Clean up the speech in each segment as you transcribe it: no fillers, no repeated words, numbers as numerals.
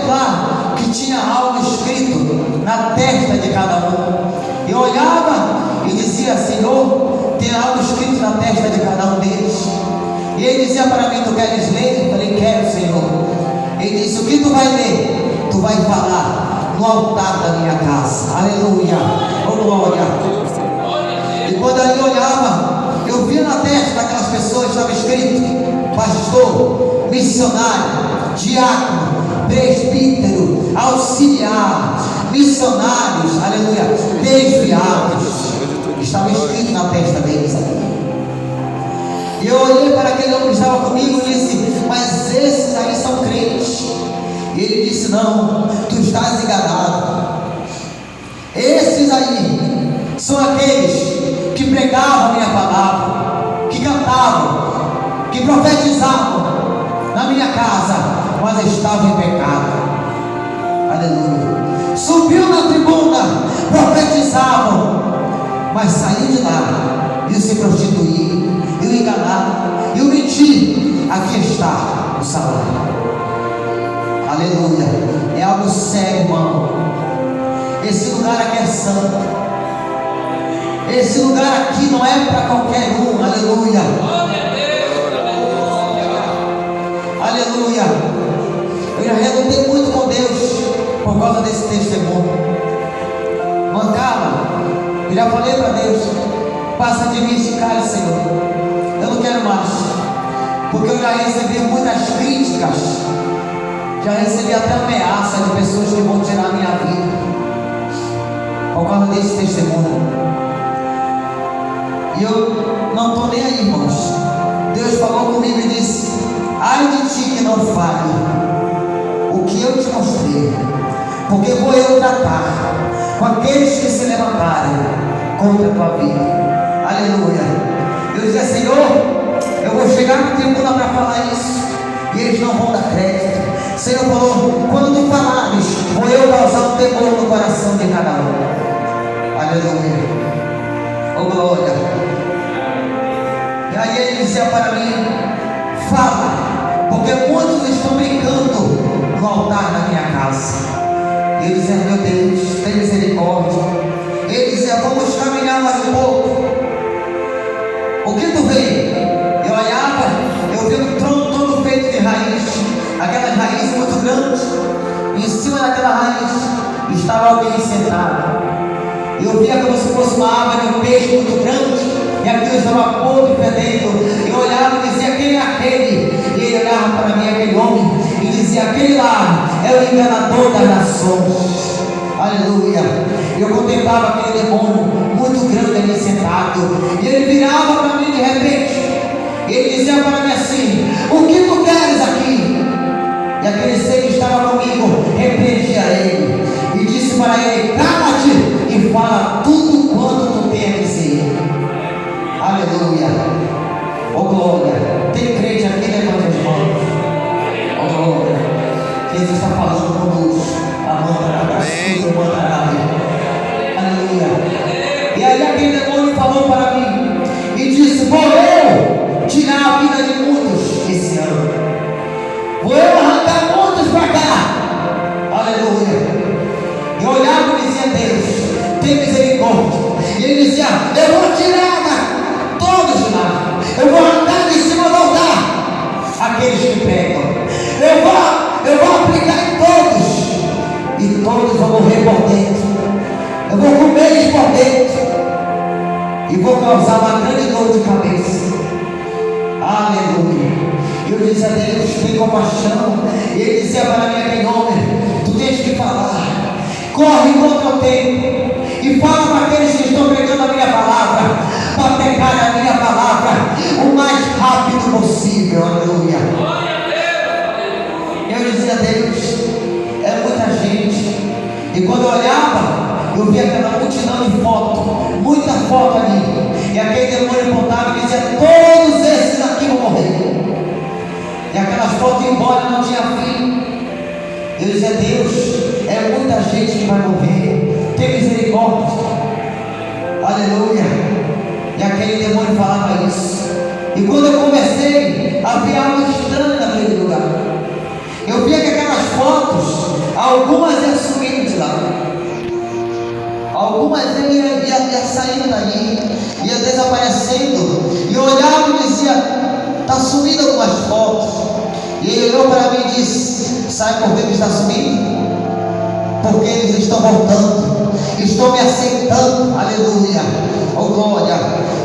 contemplar que tinha algo escrito na testa de cada um. Eu olhava e dizia: Senhor, tem algo escrito na testa de cada um deles. E ele dizia para mim: tu queres ler? Eu falei: quero, Senhor. Ele disse: o que tu vai ler? Tu vai falar no altar da minha casa. Aleluia, oh glória. E quando ele olhava, eu via na testa daquelas pessoas, estava escrito: pastor, missionário, diácono, presbítero, auxiliar, missionários, aleluia, desviados. Estava escrito na testa deles. E eu olhei para aquele homem que estava comigo e disse: mas esses aí são crentes. E ele disse: não, tu estás enganado. Esses aí são aqueles que pregavam a minha palavra, que cantavam, que profetizavam na minha casa, mas estavam em pecado. Aleluia. Subiu na tribuna, profetizavam, mas saiu de lá e se prostituir, e o enganar, e o mentir. Aqui está o salário. Aleluia. É algo sério, irmão. Esse lugar aqui é santo. Esse lugar aqui não é para qualquer um. Aleluia. Aleluia. Eu já relutei muito com Deus por causa desse testemunho. Mancava. Eu já falei para Deus: passa de mim esse cálice, Senhor. Eu não quero mais, porque eu já recebi muitas críticas, já recebi até ameaça de pessoas que vão tirar a minha vida por causa desse testemunho. E eu não estou nem aí, irmãos. Deus falou comigo e disse: ai de ti que não fale o que eu te mostrei, porque vou eu tratar com aqueles que se levantarem contra a tua vida. Aleluia. Eu dizia: Senhor, eu vou chegar na tribuna para falar isso, e eles não vão dar crédito. Senhor falou: quando tu falares, vou eu causar um temor no coração de cada um. Aleluia. Oh glória. E aí ele dizia para mim: fala, porque muitos estão brincando no altar da minha casa. E eu dizia: meu Deus, tem misericórdia. Ele dizia: vamos caminhar mais um pouco. O que tu vê? Eu olhava, eu vi um tronco todo feito de raiz, aquelas raízes muito grandes. Em cima daquela raiz estava alguém sentado. Eu via como se fosse uma árvore de um peixe muito grande, e aquilo estava podre, fedendo. Eu olhava e dizia: quem é aquele? E ele olhava para mim, aquele homem, e dizia: aquele lá é o enganador das nações. Aleluia. Eu contemplava aquele demônio muito grande ali sentado, e ele virava para mim de repente, e ele dizia para mim assim: o que tu queres aqui? E aquele ser que estava comigo repreendia ele e disse para ele: cala-te e fala tudo quanto tu tem a dizer. Aleluia. Oh glória. Tem crente aqui, levanta as mãos. Oh glória. Jesus está falando conosco. Aleluia. E aí aquele demônio falou para mim e disse: vou eu tirar a vida de muitos esse ano, vou eu arrancar muitos para cá. Aleluia. Eu olhava e dizia: Deus, tem misericórdia. E ele dizia: eu vou tirar todos de lá, eu vou arrancar de cima do altar aqueles que pregam, eu vou aplicar em todos, e todos vão morrer por dentro. Eu vou comer eles por dentro e vou causar uma grande dor de cabeça. Aleluia. Eu disse a Deus: tem compaixão. E ele dizia para mim: aquele homem, tu tens que falar, corre contra o tempo e fala para aqueles que estão pregando a minha palavra, para pegar a minha palavra o mais rápido possível. Aleluia. Eu dizia: Deus, é muita gente. E quando eu olhava, eu via aquela multidão de fotos, muita foto ali, e aquele demônio apontava e dizia: todos esses aqui vão morrer. E aquelas fotos embora não tinha fim. Eu dizia: Deus, é muita gente que vai morrer, tem misericórdia. Aleluia. E aquele demônio falava isso. E quando eu conversei, havia algo estranho naquele lugar. Eu via que aquelas fotos ia desaparecendo, e eu olhava e dizia: está sumindo algumas fotos. E ele olhou para mim e disse: sabe por que está sumindo? Porque eles estão voltando, estão me aceitando. Aleluia, oh glória.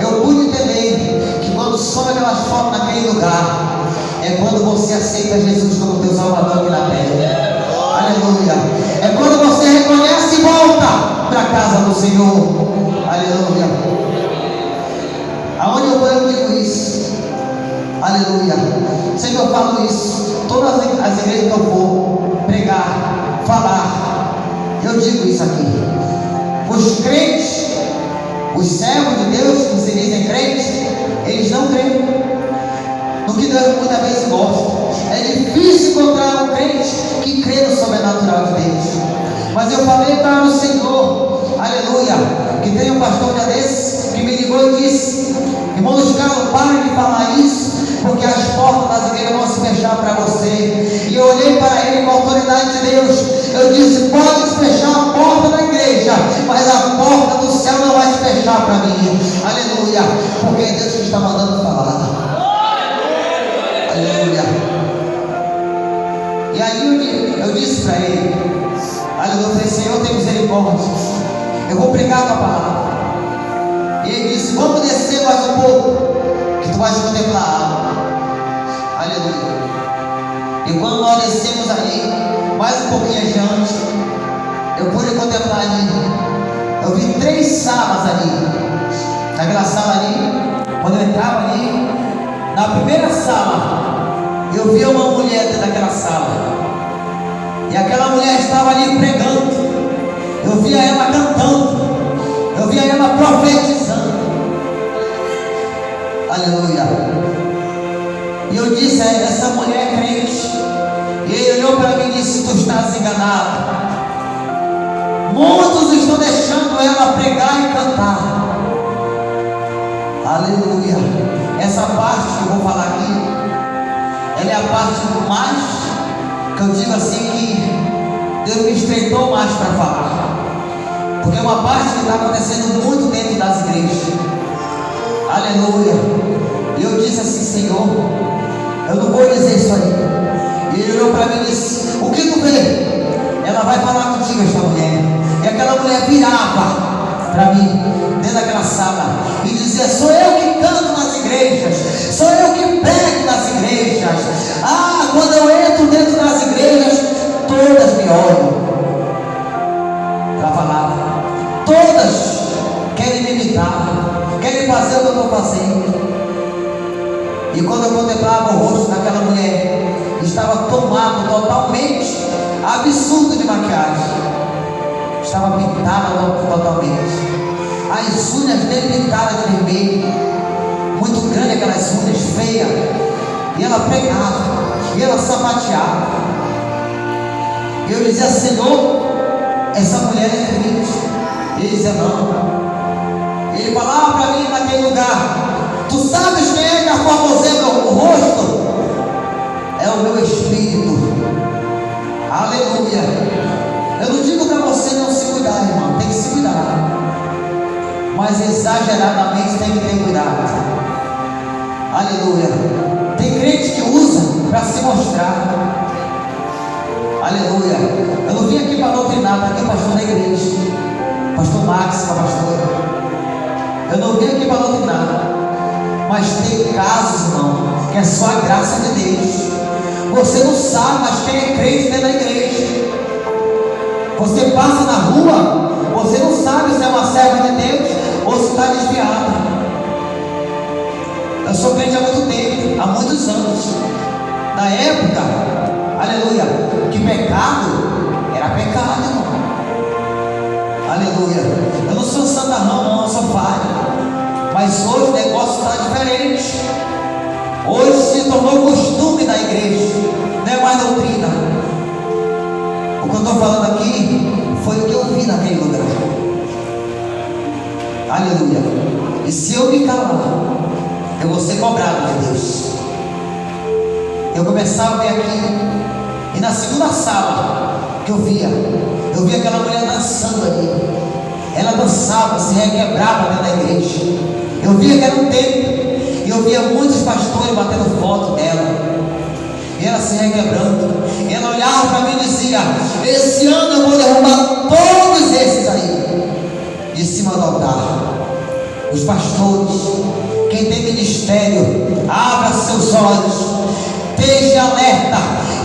Eu pude entender que quando some aquelas fotos naquele lugar, é quando você aceita Jesus como teu Salvador aqui na terra. Aleluia. É quando você reconhece e volta para a casa do Senhor. Aleluia. Aonde eu digo isso? Aleluia. Sempre eu falo isso. Todas as igrejas que eu vou pregar, falar, eu digo isso aqui. Os crentes, os servos de Deus, que se dizem crentes, eles não creem no que Deus muitas vezes gosta. É difícil encontrar um crente que crê no sobrenatural de Deus. Mas eu falei para o Senhor, aleluia, que tem um pastor dia desses que me ligou e disse: irmão Luiz Carlos, pare de falar isso, porque as portas das igrejas vão se fechar para você. E eu olhei para ele com a autoridade de Deus. Eu disse: pode se fechar a porta da igreja, mas a porta do céu não vai se fechar para mim. Aleluia, porque é Deus que está mandando falar. Aleluia. E aí eu disse para ele, aleluia, eu falei: Senhor, tem misericórdia, eu vou pregar a tua palavra. E ele disse: vamos descer mais um pouco, que tu vais contemplar a água. Aleluia. E quando nós descemos ali, mais um pouquinho adiante, eu pude contemplar ali. Eu vi 3 salas ali. Naquela sala ali, quando eu entrava ali, na primeira sala, eu vi uma mulher dentro daquela sala. E aquela mulher estava ali pregando. Eu via ela cantando. Eu via ela profetizando. Aleluia. E eu disse: essa mulher é crente. E ele olhou para mim e disse: tu estás enganado. Muitos estão deixando ela pregar e cantar. Aleluia. Essa parte que eu vou falar aqui, ela é a parte mais, que eu digo assim, que Deus me estreitou mais para falar, porque é uma parte que está acontecendo muito dentro das igrejas. Aleluia. E eu disse assim: Senhor, eu não vou dizer isso aí. E ele olhou para mim e disse: o que tu vê? Ela vai falar contigo, esta mulher. E aquela mulher virava para mim, dentro daquela sala, e dizia: sou eu que canto nas igrejas, sou eu que prego nas igrejas. Ah, quando eu entro dentro das igrejas, todas me olham. Ela falava, todas querem me imitar, querem fazer o que eu estou fazendo. E quando eu contemplava o rosto daquela mulher, estava tomado totalmente, absurdo de maquiagem, estava pintada totalmente, as unhas dele pintadas de vermelho, muito grande aquelas unhas feias. E ela pregava, e ela sapateava. E eu dizia: Senhor, essa mulher é crente. E ele dizia: não. Ele falava para mim naquele lugar: tu sabes quem é que aformoseia o rosto? É o meu espírito. Aleluia. Eu não digo para você não se cuidar, irmão, tem que se cuidar, mas exageradamente tem que ter cuidado. Aleluia. Tem crente que usa para se mostrar. Aleluia. Eu não vim aqui para doutrinar, para aqui o pastor da igreja, pastor Max, para pastor. Eu não vim aqui para doutrinar, mas tem casos, irmão, que é só a graça de Deus. Você não sabe, mas quem é crente dentro da igreja. Você passa na rua, você não sabe se é uma serva de Deus ou se está desviada. Eu sou crente há muito tempo, há muitos anos. Na época, aleluia, que pecado era pecado, irmão. Aleluia. Eu não sou santarrão, não, eu sou falho. Mas hoje o negócio está diferente. Hoje se tornou costume da igreja, não é mais doutrina. O que eu estou falando aqui foi o que eu vi naquele lugar. Aleluia. E se eu me calar, eu vou ser cobrado de Deus. Eu começava a ver aqui, e na segunda sala que eu via aquela mulher dançando ali. Ela dançava, se requebrava dentro da igreja. Eu via que era um templo, e eu via muitos pastores batendo foto dela, e ela se requebrando, e ela olhava para mim e dizia: esse ano eu vou derrubar todos esses aí, de cima do altar. Os pastores, quem tem ministério, abra seus olhos, esteja alerta,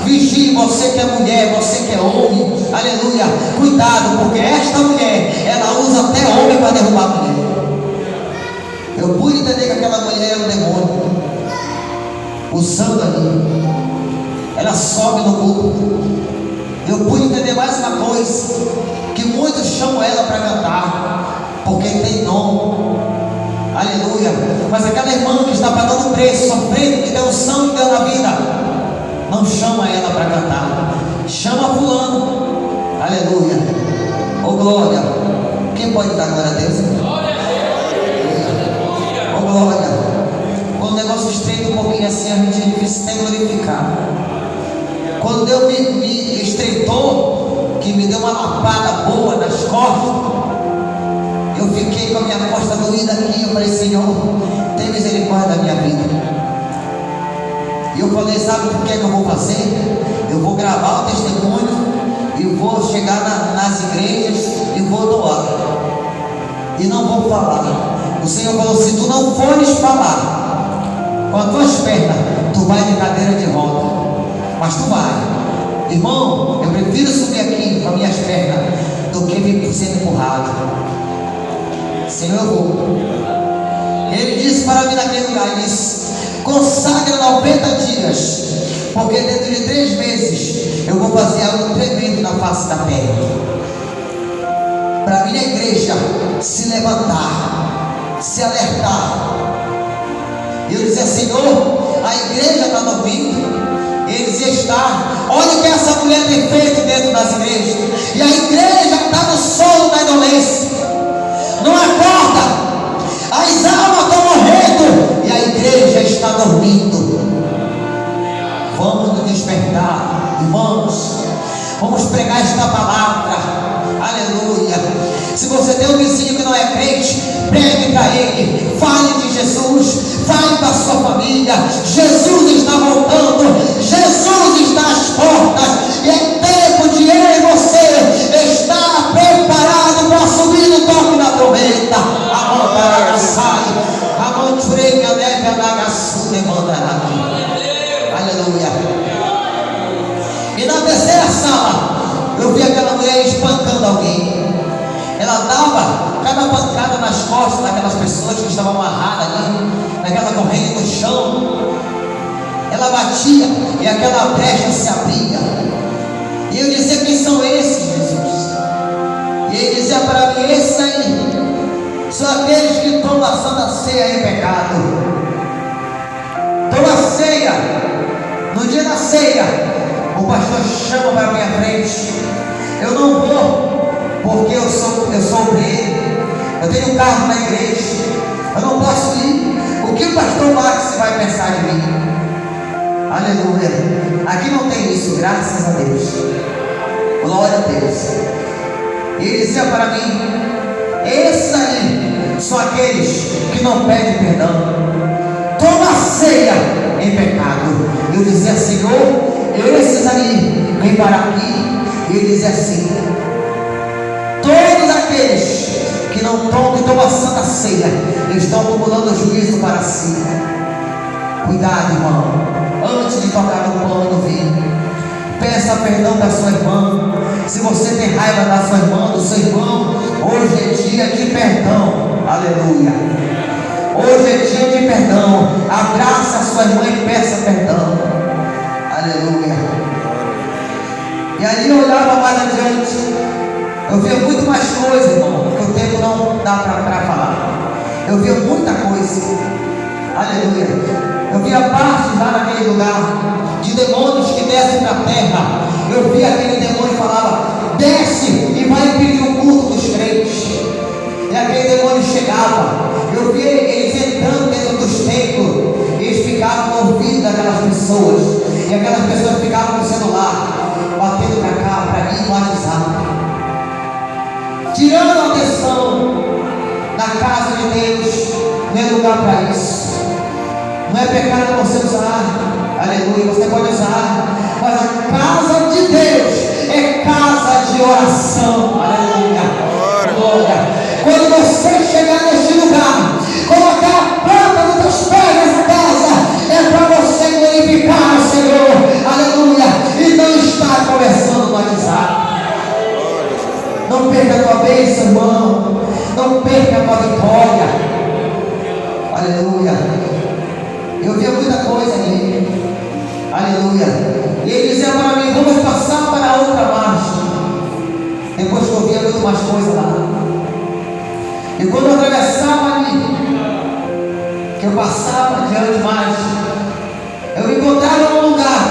vigie, você que é mulher, você que é homem, aleluia, cuidado, porque esta mulher, ela usa até homem para derrubar a mulher. Eu pude entender que aquela mulher era um demônio, usando ali, ela sobe no culto. Eu pude entender mais uma coisa, que muitos chamam ela para cantar, porque tem nome, aleluia, mas aquela irmã que está pagando preço, sofrendo, que deu o sangue dela na vida, não chama ela para cantar, chama fulano, aleluia, oh glória. Quem pode dar glória a Deus? Oh glória. Quando o negócio estreita um pouquinho assim, a gente é difícil até glorificar. Quando Deus me estreitou, que me deu uma lapada boa nas costas, eu fiquei com a minha costa doída aqui. Eu falei: Senhor, tem misericórdia da minha vida. E eu falei: sabe por que eu vou fazer? Eu vou gravar o testemunho e vou chegar nas igrejas e vou doar, e não vou falar. O Senhor falou: se tu não fores falar com as tuas pernas, tu vai de cadeira de roda, mas tu vai. Irmão, eu prefiro subir aqui com as minhas pernas do que vir sendo empurrado. Senhor, eu vou. Ele disse para mim naquele lugar, ele disse: consagra 90 dias, porque dentro de 3 meses eu vou fazer algo tremendo na face da terra, para a minha igreja se levantar, se alertar. E eu dizia: Senhor, a igreja está dormindo. Ele dizia: está. Olha o que essa mulher tem feito dentro das igrejas, e a igreja está no sono da indolência, não acorda, as almas estão morrendo e a igreja está dormindo. Vamos nos despertar, irmãos, vamos pregar esta palavra, aleluia. Se você tem um vizinho que não é crente, pregue para ele, fale de Jesus, fale da sua família. Jesus está voltando, Jesus está às portas, e é tempo de eu e você estar preparado para subir no toque da trombeta. A montanha sai, a montanha a neve a nagaçu demandará. Aleluia. E na terceira sala, eu vi aquela mulher espancando alguém. Ela dava cada pancada nas costas daquelas pessoas que estavam amarradas ali, naquela corrente no chão. Ela batia e aquela brecha se abria. E eu dizia: quem são esses, Jesus? E ele dizia para mim: esses aí são aqueles que tomam a santa ceia em pecado. Toma a ceia. No dia da ceia, o pastor chama para a minha frente. Eu não vou, porque eu sou obreiro, eu tenho carro na igreja, eu não posso ir. O que o pastor Max vai pensar de mim? Aleluia. Aqui não tem isso, graças a Deus, glória a Deus. E ele dizia para mim: esses aí são aqueles que não pedem perdão, toma ceia em pecado. Eu dizia: Senhor, esses aí vêm para aqui. E ele dizia assim: todos aqueles que não tomam a santa ceia estão acumulando juízo para si. Cuidado, irmão, antes de tocar no pão e no vinho, peça perdão da sua irmã. Se você tem raiva da sua irmã, do seu irmão, hoje é dia de perdão. Aleluia. Hoje é dia de perdão. Abraça a sua irmã e peça perdão. Aleluia. E aí eu olhava mais adiante, eu via muito mais coisa, irmão, que o tempo não dá para falar. Eu via muita coisa, aleluia. Eu via partes lá naquele lugar de demônios que descem da terra. Eu via aquele demônio e falava: desce e vai impedir o culto dos crentes. E aquele demônio chegava. Eu via eles entrando dentro dos templos, eles ficavam no ouvido daquelas pessoas, e aquelas pessoas ficavam no celular, batendo para cá, para mim, no WhatsApp, tirando a atenção da casa de Deus, no tem lugar para isso. Não é pecado você usar, aleluia, você pode usar, mas a casa de Deus é casa de oração, aleluia, glória. Quando você chegar neste lugar, colocar a planta dos teus pés nessa casa, é para você glorificar o Senhor, aleluia, e não estar conversando no WhatsApp. Não perca a tua bênção, irmão, não perca a tua vitória, aleluia. Eu via muita coisa ali, aleluia. E ele dizia para mim: vamos passar para a outra margem. Depois que eu via muito mais coisa lá. E quando eu atravessava ali, que eu passava diante mais, eu me encontrava num lugar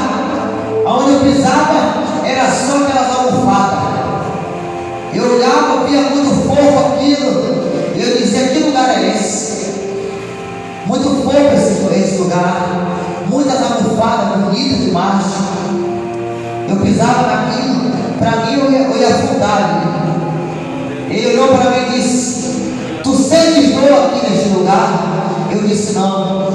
onde eu pisava, era só aquelas almofadas. Eu olhava, eu via muito fofo aquilo, e eu dizia: que lugar é esse? Muito fofo esse lugar, muitas almofadas bonitas demais. Eu pisava naquilo, para mim eu ia afundar. Ele olhou para mim e disse: tu sentes dor aqui neste lugar? Eu disse: não.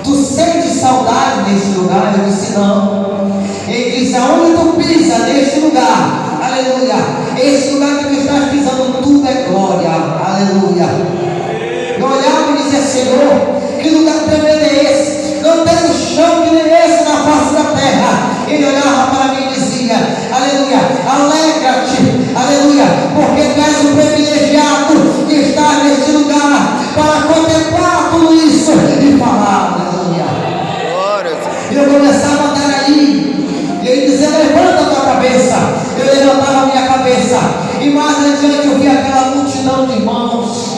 Tu sentes saudade neste lugar? Eu disse: não. Ele disse: aonde tu pisa neste lugar, aleluia, esse lugar que tu estás pisando, tudo é glória, aleluia. Eu olhava e dizia: Senhor, que lugar tremendo é esse? Não tem um chão que nem esse na face da terra. Ele olhava para mim e dizia: aleluia, alegra-te, aleluia, porque tu és o privilegiado de estar neste lugar para contemplar tudo isso e falar, aleluia. E eu começava a andar ali, e ele dizia: levanta a tua cabeça. Eu levantava a minha cabeça, e mais adiante eu via aquela multidão de irmãos.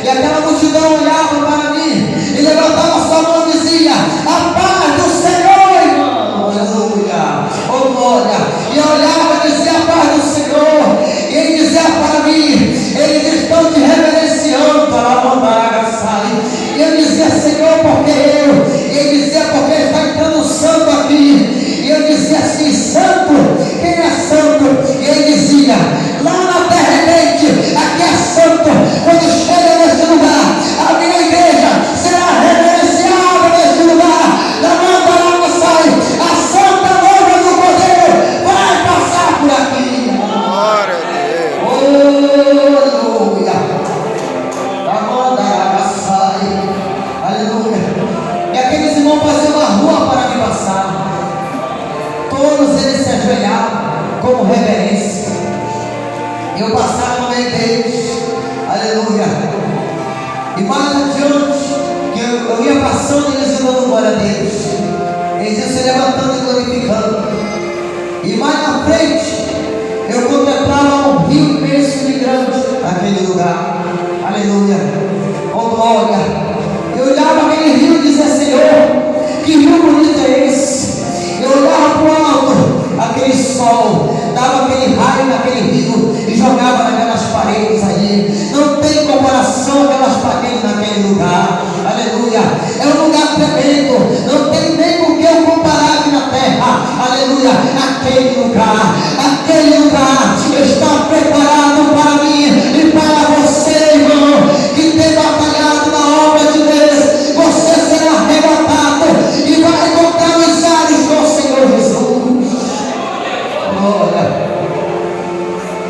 E aquela multidão olhava para mim e levantava sua mão e dizia: a paz do Senhor, irmão, aleluia, oh glória. E eu olhava e dizia: a paz do Senhor. E ele dizia para mim: eles estão te reverenciando para mandar a sair. E eu dizia: Senhor, por que eu? E ele dizia: porque está entrando santo aqui. E eu dizia assim: santo? Quem é santo? E ele dizia: lá na terra é quente, aqui é santo. Quando chega neste lugar, a minha igreja será reverenciada neste lugar. Levanta lá, sai, a santa noiva do Cordeiro vai passar por aqui. Glória a Deus. Aleluia. Aleluia. E aqueles irmãos faziam uma rua para me passar. Todos eles se ajoelhavam como reverência. Eu passava no meio deles, aleluia. E mais adiante, que eu ia passando e eles dando glória a Deus. Eles iam se levantando e glorificando. E mais na frente, eu contemplava um rio imenso e grande naquele lugar, aleluia, oh glória. Eu olhava aquele rio e dizia: Senhor, que rio bonito é esse? Eu olhava para o alto, aquele sol dava aquele raio naquele rio e jogava naquelas paredes ali. Não tem comparação aquelas paredes naquele lugar, aleluia. É um lugar tremendo, não tem nem com que eu comparar aqui na terra, aleluia. Aquele lugar está preparado para mim e para você, irmão, que tem batalhado na obra de Deus. Você será arrebatado e vai encontrar os ares do Senhor Jesus. Glória.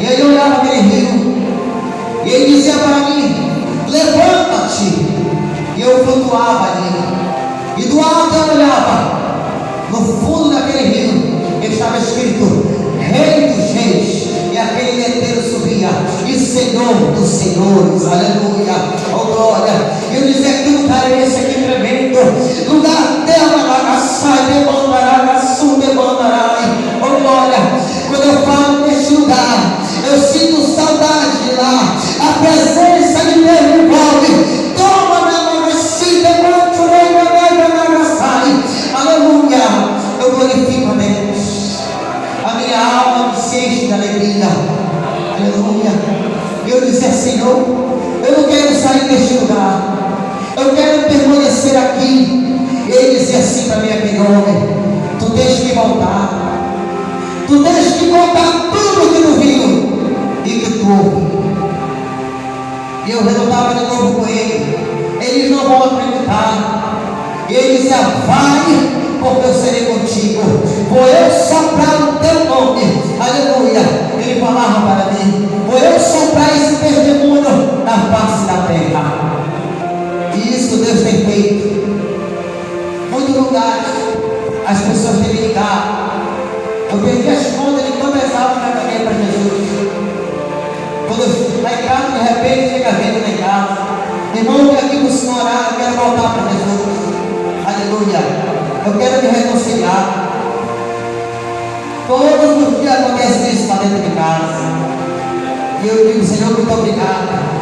E aí eu olhava aquele rio, e ele dizia para mim: levanta-te. E eu flutuava ali, e do alto eu olhava, no fundo daquele rio estava escrito: Rei dos Reis. E aquele letreiro subia: e Senhor dos Senhores, aleluia, oh glória. E eu dizia: que lugar é esse aqui tremendo? Lugar oh glória. Quando eu falo neste lugar, eu sinto saudade de lá. A presença de Deus me envolve. Toma na magacita, aleluia. Eu glorifico a Deus. A minha alma se enche de alegria, aleluia. E eu dizia: Senhor, eu não quero sair deste lugar, eu quero permanecer aqui. E ele dizia assim para mim: aquele homem, tu tens que voltar. Tu tens que contar tudo que tu viu e que tu ouve. E eu retornava de novo com ele. eles não vão acreditar. Ele dizia: vai, porque eu serei contigo. Vou eu soprar o teu nome. Aleluia. Ele falava para mim: vou eu soprar esse testemunho na face da terra. E isso Deus tem feito. Muitos lugares as pessoas têm me ligado. Eu perdi as contas de quantas almas já caminhei para Jesus. Quando eu estou lá em casa, de repente chega vendo lá em casa: irmão, eu quero aqui para o Senhor orar, eu quero voltar para Jesus. Aleluia. Eu quero me reconciliar. Todos os dias acontece isso lá dentro de casa. E eu digo: Senhor, muito obrigado.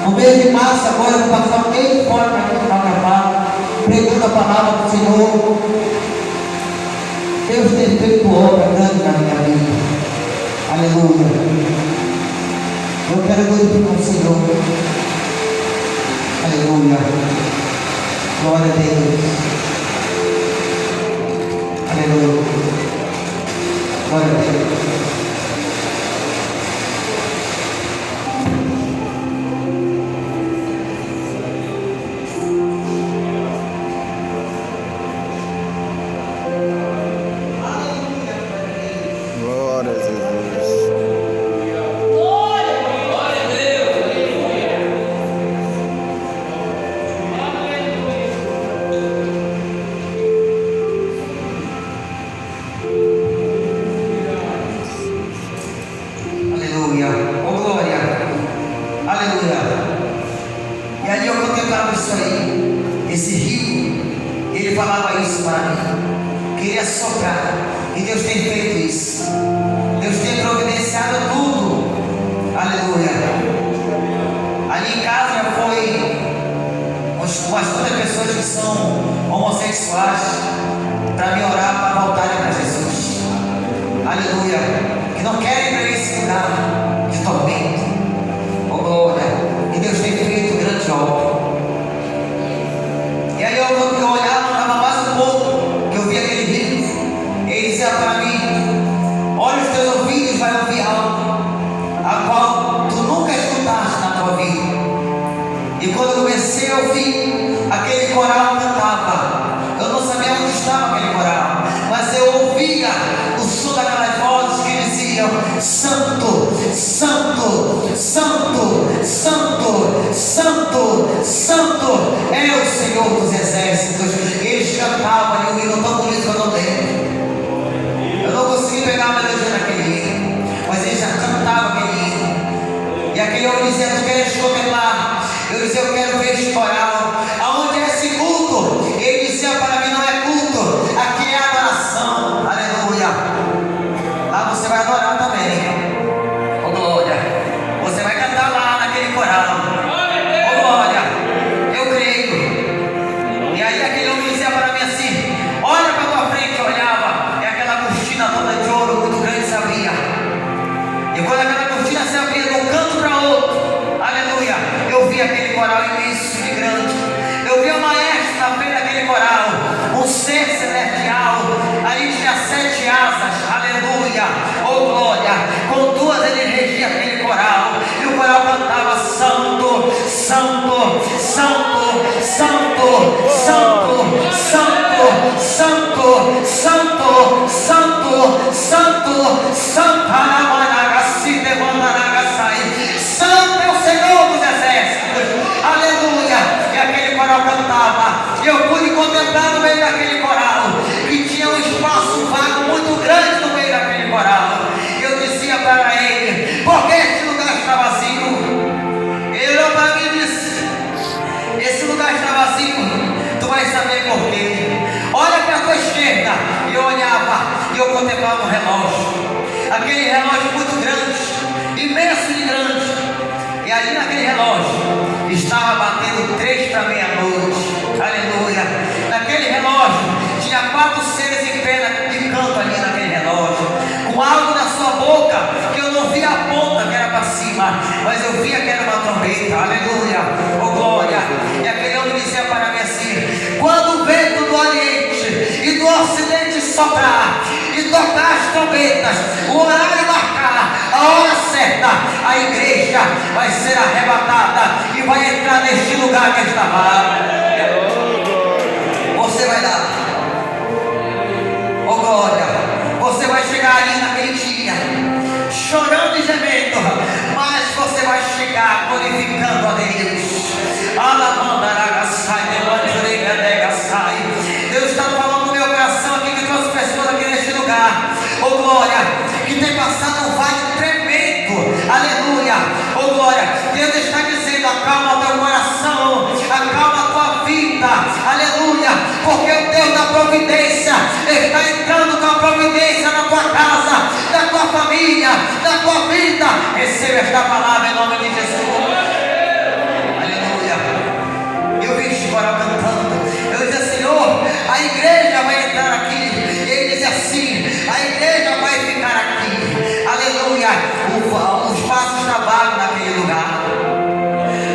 No mês de março, agora eu vou passar um mês fora aqui no Carnaval, pregando a palavra do Senhor. Deus tem feito obra grande na minha vida. Aleluia. Eu quero glorificar o Senhor. Aleluia. Glória a Deus. Aleluia. Glória a Deus. Mas eu via que era uma trombeta, aleluia, oh glória. E aquele homem dizia para mim assim: quando o vento do Oriente e do Ocidente soprar e tocar as trombetas, o horário marcar, a hora certa, a igreja vai ser arrebatada e vai entrar neste lugar que estava. Você vai lá, oh glória, você vai chegar ali naquele dia, chorando e gemendo, mas você vai chegar glorificando a Deus. Deus está falando no meu coração aqui, que trouxe pessoas aqui neste lugar, oh glória, que tem passado um vale tremendo, aleluia, oh glória. Deus está dizendo: acalma teu coração, acalma tua vida, aleluia, porque o Deus da providência está entrando com a providência na tua casa, na tua família, na tua vida. Receba esta palavra em nome de Jesus. Aleluia. Eu vi este coral cantando, eu disse: Senhor, a igreja vai entrar aqui. Ele diz assim: a igreja vai ficar aqui, aleluia. Os passos trabalham naquele lugar,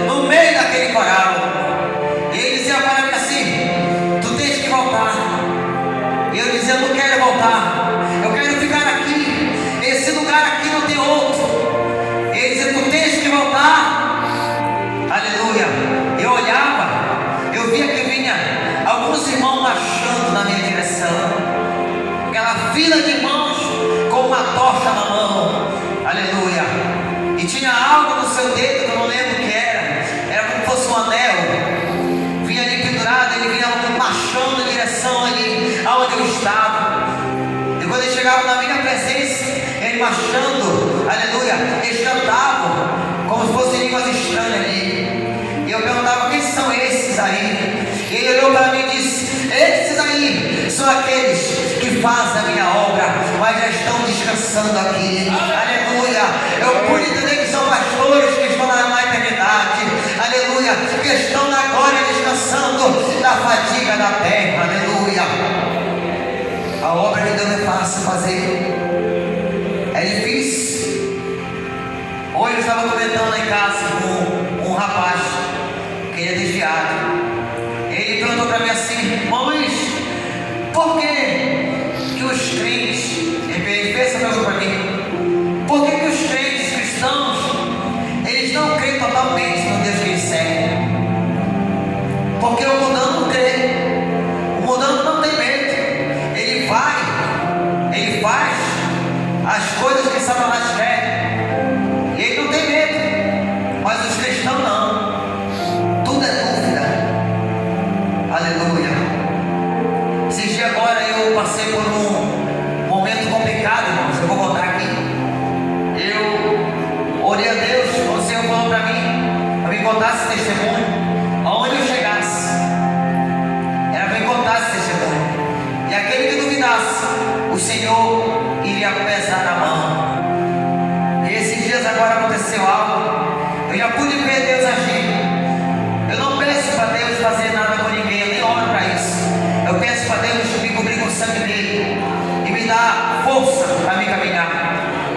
no meio daquele coral. E ele dizia para mim assim: tu tens que voltar. E eu dizia: eu não quero voltar, eu quero ficar aqui, esse lugar aqui não tem outro. E ele dizia: tu tens que voltar, aleluia. Eu olhava, eu via que vinha alguns irmãos marchando na minha direção, aquela fila de irmãos com uma tocha na mão, aleluia, e tinha algo no seu dedo que eu não lembro o que era como se fosse um anel, vinha ali pendurado, ele vinha marchando em direção ali aonde eu estava. E quando ele chegava na minha presença, ele marchando, aleluia, eles cantavam como se fossem línguas estranhas ali. E eu perguntava: quem são esses aí? E ele olhou para mim e disse: esses aí são aqueles que fazem a minha obra, mas já estão descansando aqui, aleluia. Eu pude entender que são pastores que estão na eternidade, aleluia, que estão na glória descansando da fadiga da terra, aleluia. A obra que Deus é fácil fazer, é difícil. Hoje eu estava comentando lá em casa com um rapaz que ele é desviado. Ele perguntou para mim assim: irmão Luiz, por que os crentes, ele fez essa pergunta para mim, por que os crentes cristãos, eles não creem totalmente no Deus que eles seguem? Porque o mundano não crê, o mundano não tem medo, ele vai, ele faz as coisas que Satanás quer, e ele não tem medo, mas os cristãos não, tudo é dúvida, aleluia. Esses dias agora eu passei por um momento complicado, irmãos, eu vou contar aqui. Eu orei a Deus, o Senhor falou para mim contar esse testemunho, aonde eu chegasse, era para eu contar esse testemunho, e aquele que duvidasse, o Senhor iria pesar na mão. E esses dias agora aconteceu algo, eu já pude ver Deus agir. Eu não peço para Deus fazer nada com ninguém, eu nem oro para isso. Eu peço para Deus me cobrir com o sangue dele e me dar força para me caminhar,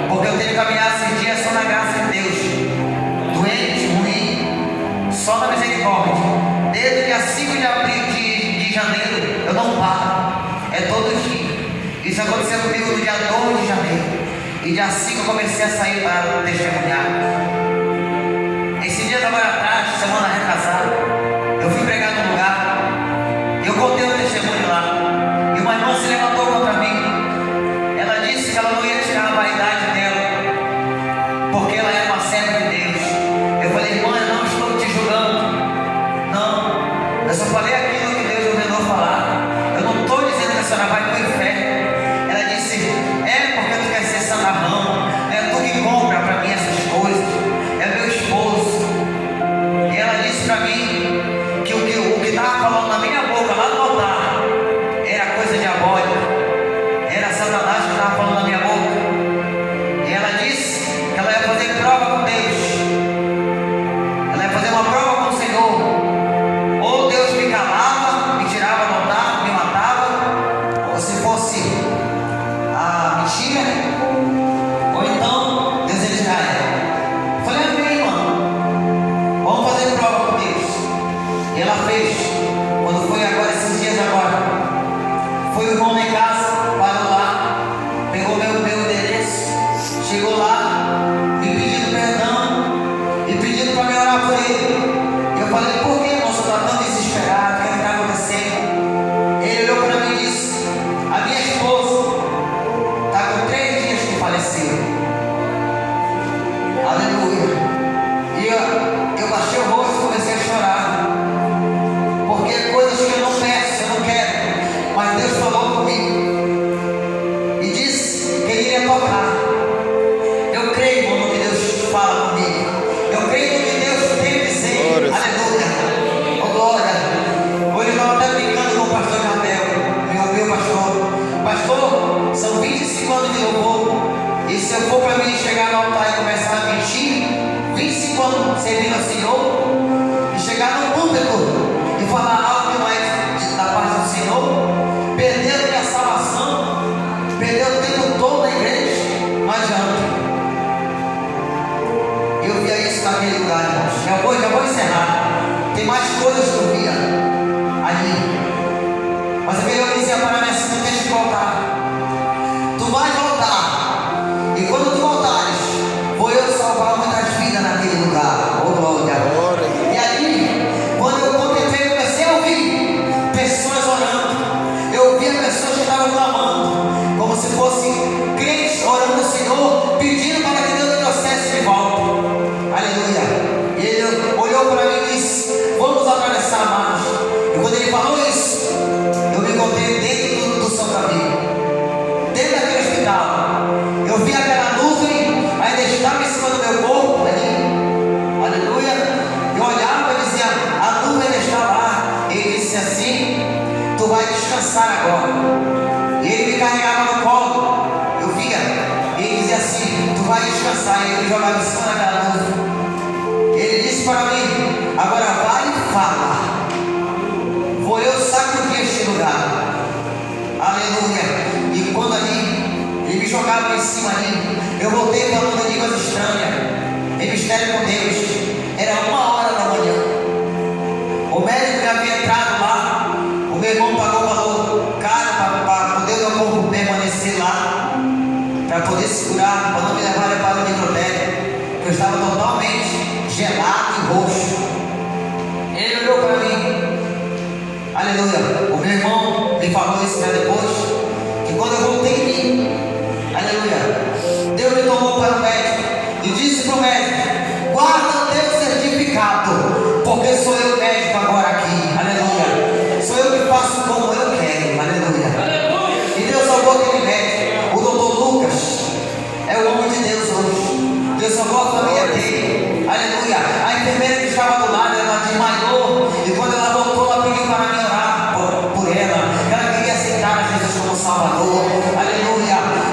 porque eu tenho que caminhar esses dias só na graça de Deus, doente, ruim, só na misericórdia. Desde o dia 5 de abril de janeiro eu não paro, é todo dia. Isso aconteceu comigo no dia 2 de janeiro, e dia 5 eu comecei a sair para testemunhar. Esse dia agora atrás, semana retrasada, eu fui pregar num lugar, eu contei um testemunho lá, e uma irmã se levantou contra mim. Ela disse que ela não ia tirar a vaidade dela, porque ela era uma serva de Deus. Eu falei: irmã, eu não estou te julgando, não, eu só falei aquilo que Deus ordenou falar, eu não estou dizendo que a senhora vai para o inferno. Ela disse: é porque tu quer ser santarrão, é tu que compra para mim essas coisas, é meu esposo. E ela disse para mim que o que estava falando na minha boca lá no altar era coisa diabólica. anos de louvor. E se eu for para mim chegar no altar e começar a mentir, 25 anos servindo ao Senhor, e chegar no púlpito e falar algo que não é da parte do Senhor, perder minha salvação, perder o tempo todo na igreja, não adianta. Eu via isso naquele lugar, irmãos. Já vou encerrar. Tem mais coisas que eu via ali. Mas a melhor dizia para mim assim: não deixa de voltar. Tu vais voltar. E quando tu voltares, vou eu salvar muitas vidas naquele lugar. Oh glória. E ali, quando eu contemplei, comecei a ouvir pessoas orando. Eu ouvia pessoas que estavam clamando, como se fossem crentes orando ao Senhor, pedindo para que Deus me trouxesse de volta. Aleluia. E ele olhou para mim e disse: vamos atravessar a margem. E quando ele falou isso, eu me encontrei dentro do São Camilo, dentro daquele hospital. Eu vi aquela nuvem, ainda estava em cima do meu corpo ali. Aleluia. Eu olhava e dizia: a nuvem ainda está lá. Ele disse assim: tu vai descansar agora. E ele me carregava no colo. Eu via. E ele dizia assim: tu vai descansar. E ele me jogava em cima daquela nuvem. Ele disse para mim: agora vai e fala. Vou eu sacudir este lugar. Aleluia. E quando ali ele me jogava em cima ali, eu voltei falando línguas estranhas, em mistério com Deus. Era 1h da manhã. O médico que havia entrado lá, o meu irmão pagou o valor caro para poder o meu corpo permanecer lá, para poder segurar, para não me levar para o necrotério, que eu estava totalmente gelado e roxo. Ele olhou para mim. Aleluia. O meu irmão me falou isso depois, que quando eu voltei em mim, aleluia, Deus me tomou para o médico e disse para o médico: guarda o teu certificado, porque sou eu médico agora aqui. Aleluia. Sou eu que faço como eu quero. Aleluia. E Deus salvou aquele médico, o doutor Lucas. É o homem de Deus hoje. Deus salvou a família dele. Aleluia. A enfermeira que estava do lado, ela desmaiou. E quando ela voltou, ela pediu para mim orar por ela. Ela queria aceitar Jesus como Salvador.